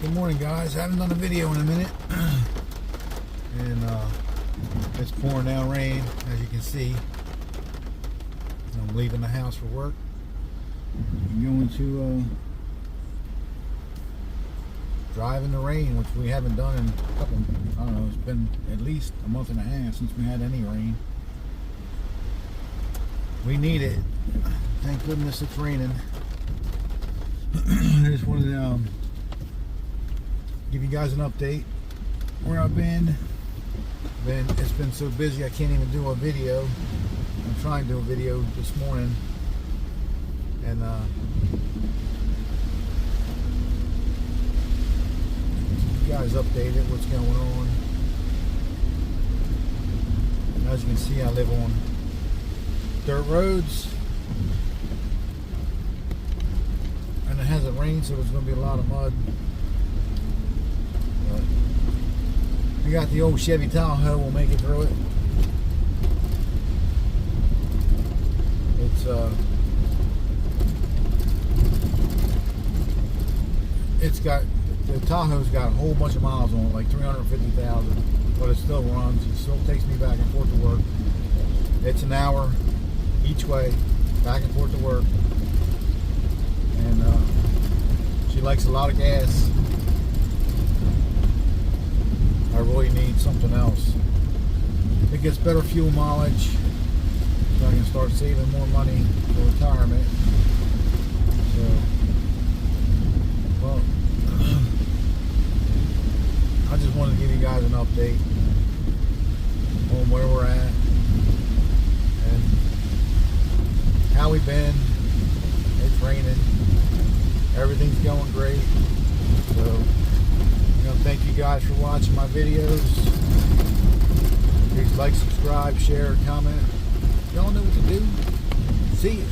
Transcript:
Good morning, guys. I haven't done a video in a minute. And it's pouring down rain, as you can see. I'm leaving the house for work. I'm going to drive in the rain, which we haven't done in a couple, I don't know, it's been at least a month and a half since we had any rain. We need it. Thank goodness it's raining. I just wanted to give you guys an update where I've been. It's been so busy I can't even do a video. I'm trying to do a video this morning, and keep you guys updated what's going on. As you can see, I live on dirt roads, and it hasn't rained, so there's going to be a lot of mud. But we got the old Chevy Tahoe, we'll make it through it. The Tahoe's got a whole bunch of miles on it, like 350,000, but it still runs. It still takes me back and forth to work. It's an hour each way, back and forth to work. And she likes a lot of gas. I really need something else. It gets better fuel mileage, so I can start saving more money for retirement. So, well, I just wanted to give you guys an update on where we're at and how we've been. It's raining. Everything's going great. So, thank you guys for watching my videos. Please like, subscribe, share, comment. Y'all know what to do. See you.